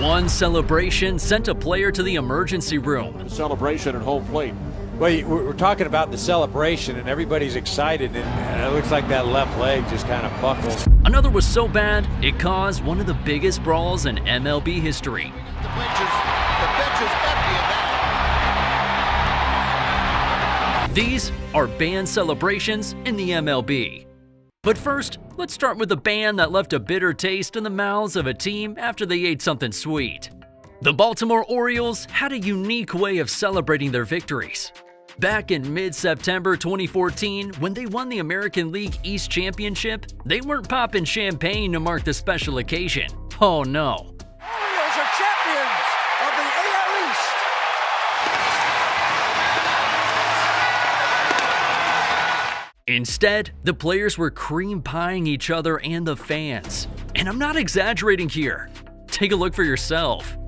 One celebration sent a player to the emergency room. Celebration at home plate. Well, we're talking about the celebration, and everybody's excited, and it looks like that left leg just kind of buckled. Another was so bad, it caused one of the biggest brawls in MLB history. The bench is empty in that. These are band celebrations in the MLB. But first, let's start with a band that left a bitter taste in the mouths of a team after they ate something sweet. The Baltimore Orioles had a unique way of celebrating their victories. Back in mid-September 2014, when they won the American League East Championship, they weren't popping champagne to mark the special occasion. Oh no. Orioles are champions of the AL East. Instead, the players were cream pieing each other and the fans. And I'm not exaggerating here. Take a look for yourself.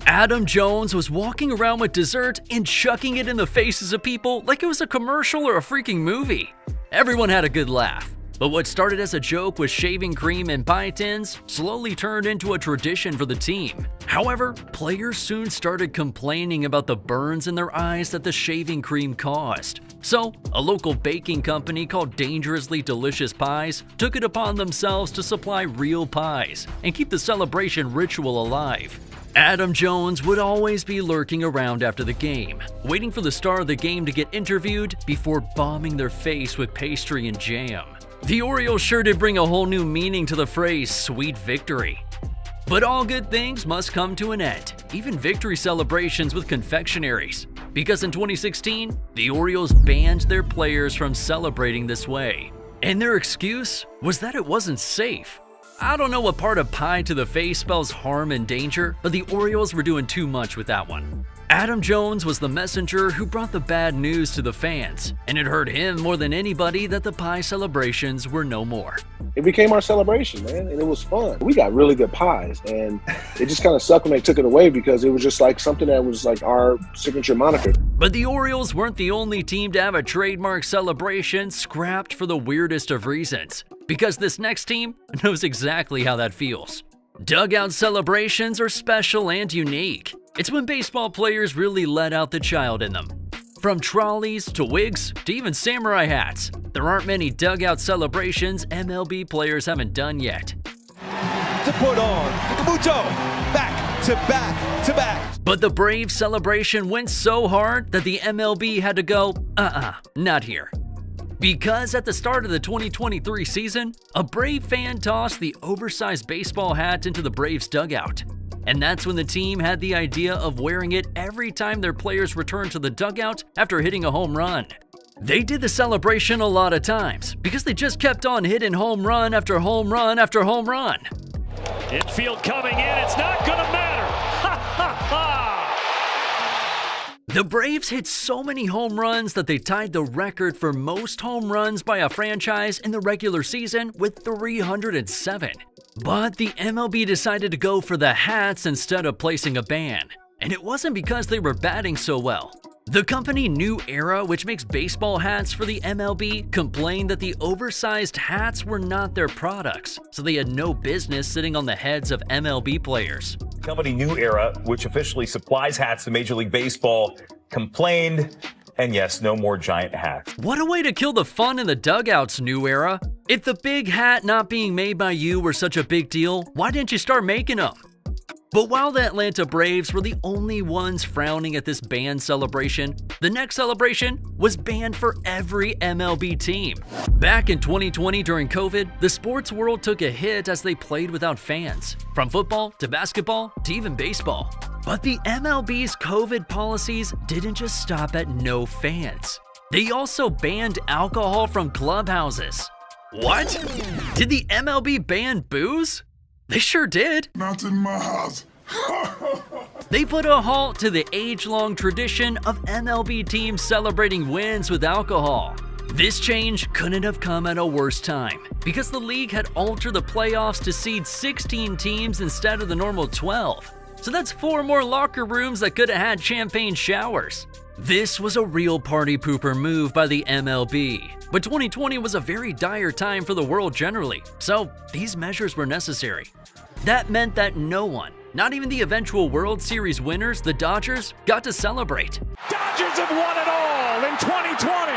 Adam Jones was walking around with dessert and chucking it in the faces of people like it was a commercial or a freaking movie. Everyone had a good laugh. But what started as a joke with shaving cream and pie tins slowly turned into a tradition for the team. However, players soon started complaining about the burns in their eyes that the shaving cream caused. So, a local baking company called Dangerously Delicious Pies took it upon themselves to supply real pies and keep the celebration ritual alive. Adam Jones would always be lurking around after the game, waiting for the star of the game to get interviewed before bombing their face with pastry and jam. The Orioles sure did bring a whole new meaning to the phrase "sweet victory." But all good things must come to an end, even victory celebrations with confectionaries. Because in 2016, the Orioles banned their players from celebrating this way. And their excuse was that it wasn't safe. I don't know what part of pie to the face spells harm and danger, but the Orioles were doing too much with that one. Adam Jones was the messenger who brought the bad news to the fans, and it hurt him more than anybody that the pie celebrations were no more. It became our celebration, man, and it was fun. We got really good pies, and it just kind of sucked when they took it away because it was just like something that was like our signature moniker. But the Orioles weren't the only team to have a trademark celebration scrapped for the weirdest of reasons, because this next team knows exactly how that feels. Dugout celebrations are special and unique. It's when baseball players really let out the child in them. From trolleys to wigs to even samurai hats, there aren't many dugout celebrations MLB players haven't done yet. To put on Kabuto, back to back to back. But the Braves celebration went so hard that the MLB had to go, not here. Because at the start of the 2023 season, a Brave fan tossed the oversized baseball hat into the Braves dugout. And that's when the team had the idea of wearing it every time their players returned to the dugout after hitting a home run. They did the celebration a lot of times because they just kept on hitting home run after home run after home run. Infield coming in, it's not gonna matter. Ha ha ha! The Braves hit so many home runs that they tied the record for most home runs by a franchise in the regular season with 307. But the MLB decided to go for the hats instead of placing a ban. And it wasn't because they were batting so well. The company New Era, which makes baseball hats for the MLB, complained that the oversized hats were not their products, so they had no business sitting on the heads of MLB players. Company New Era, which officially supplies hats to Major League Baseball, complained, and yes, no more giant hats. What a way to kill the fun in the dugouts, New Era. If the big hat not being made by you were such a big deal, why didn't you start making them? But while the Atlanta Braves were the only ones frowning at this banned celebration, the next celebration was banned for every MLB team. Back in 2020 during COVID, the sports world took a hit as they played without fans, from football to basketball to even baseball. But the MLB's COVID policies didn't just stop at no fans. They also banned alcohol from clubhouses. What? Did the MLB ban booze? They sure did. Not in my house. They put a halt to the age-long tradition of MLB teams celebrating wins with alcohol. This change couldn't have come at a worse time, because the league had altered the playoffs to seed 16 teams instead of the normal 12. So that's 4 more locker rooms that could have had champagne showers. This was a real party pooper move by the MLB, but 2020 was a very dire time for the world generally, so these measures were necessary. That meant that no one, not even the eventual World Series winners, the Dodgers, got to celebrate. Dodgers have won it all in 2020.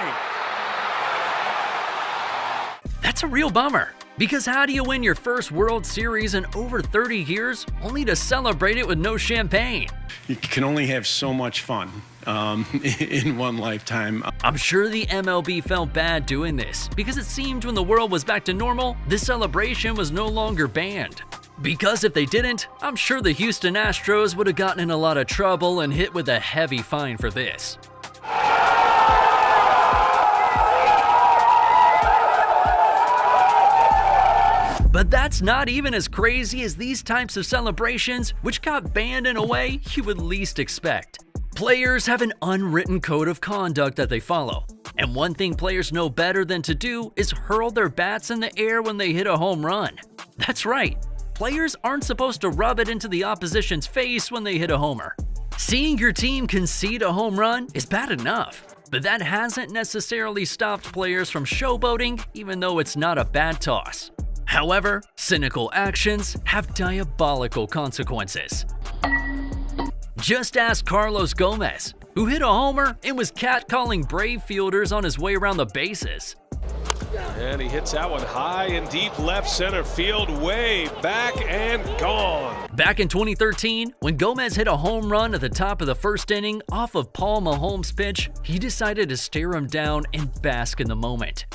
That's a real bummer, because how do you win your first World Series in over 30 years only to celebrate it with no champagne? You can only have so much fun in one lifetime. I'm sure the MLB felt bad doing this, because it seemed when the world was back to normal, this celebration was no longer banned. Because if they didn't, I'm sure the Houston Astros would have gotten in a lot of trouble and hit with a heavy fine for this. But that's not even as crazy as these types of celebrations, which got banned in a way you would least expect. Players have an unwritten code of conduct that they follow, and one thing players know better than to do is hurl their bats in the air when they hit a home run. That's right, players aren't supposed to rub it into the opposition's face when they hit a homer. Seeing your team concede a home run is bad enough, but that hasn't necessarily stopped players from showboating, even though it's not a bad toss. However, cynical actions have diabolical consequences. Just ask Carlos Gomez, who hit a homer and was catcalling Brave fielders on his way around the bases. And he hits that one high and deep left center field, way back and gone. Back in 2013, when Gomez hit a home run at the top of the first inning off of Paul Mahomes' pitch, he decided to stare him down and bask in the moment.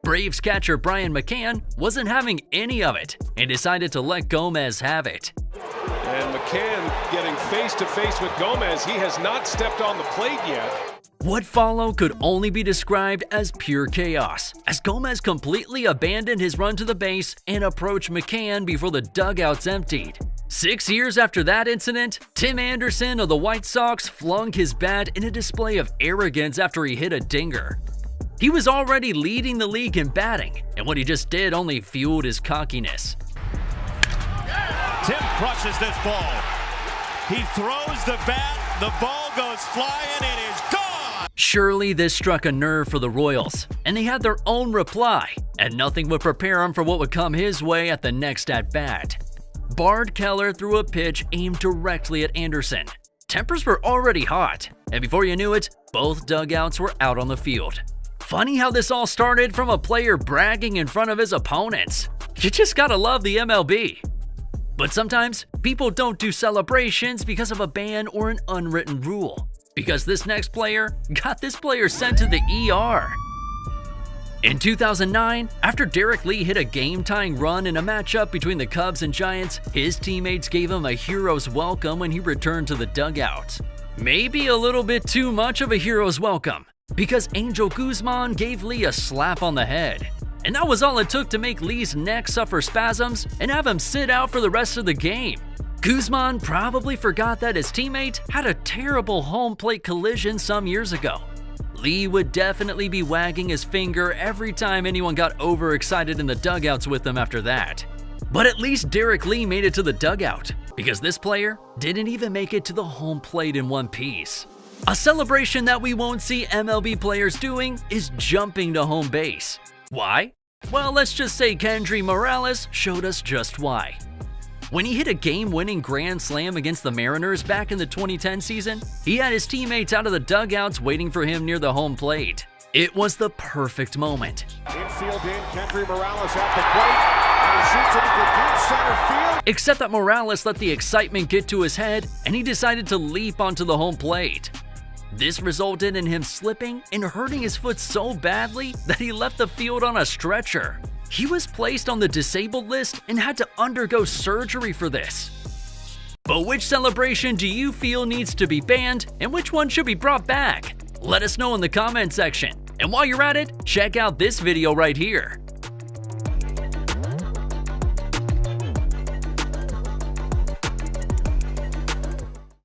Braves catcher Brian McCann wasn't having any of it and decided to let Gomez have it. And McCann getting face-to-face with Gomez. He has not stepped on the plate yet. What followed could only be described as pure chaos, as Gomez completely abandoned his run to the base and approached McCann before the dugouts emptied. 6 years after that incident, Tim Anderson of the White Sox flung his bat in a display of arrogance after he hit a dinger. He was already leading the league in batting, and what he just did only fueled his cockiness. Tim crushes this ball. He throws the bat, the ball goes flying, it is gone! Surely this struck a nerve for the Royals, and they had their own reply, and nothing would prepare him for what would come his way at the next at-bat. Bard Keller threw a pitch aimed directly at Anderson. Tempers were already hot, and before you knew it, both dugouts were out on the field. Funny how this all started from a player bragging in front of his opponents. You just gotta love the MLB. But sometimes, people don't do celebrations because of a ban or an unwritten rule. Because this next player got this player sent to the ER. In 2009, after Derek Lee hit a game-tying run in a matchup between the Cubs and Giants, his teammates gave him a hero's welcome when he returned to the dugout. Maybe a little bit too much of a hero's welcome, because Angel Guzman gave Lee a slap on the head. And that was all it took to make Lee's neck suffer spasms and have him sit out for the rest of the game. Guzman probably forgot that his teammate had a terrible home plate collision some years ago. Lee would definitely be wagging his finger every time anyone got overexcited in the dugouts with him after that. But at least Derek Lee made it to the dugout, because this player didn't even make it to the home plate in one piece. A celebration that we won't see MLB players doing is jumping to home base. Why? Well, let's just say Kendry Morales showed us just why. When he hit a game-winning grand slam against the Mariners back in the 2010 season, he had his teammates out of the dugouts waiting for him near the home plate. It was the perfect moment. Infield in, Kendry Morales at the plate, and he shoots it into deep center field. Except that Morales let the excitement get to his head, and he decided to leap onto the home plate. This resulted in him slipping and hurting his foot so badly that he left the field on a stretcher. He was placed on the disabled list and had to undergo surgery for this. But which celebration do you feel needs to be banned, and which one should be brought back? Let us know in the comment section. And while you're at it, check out this video right here.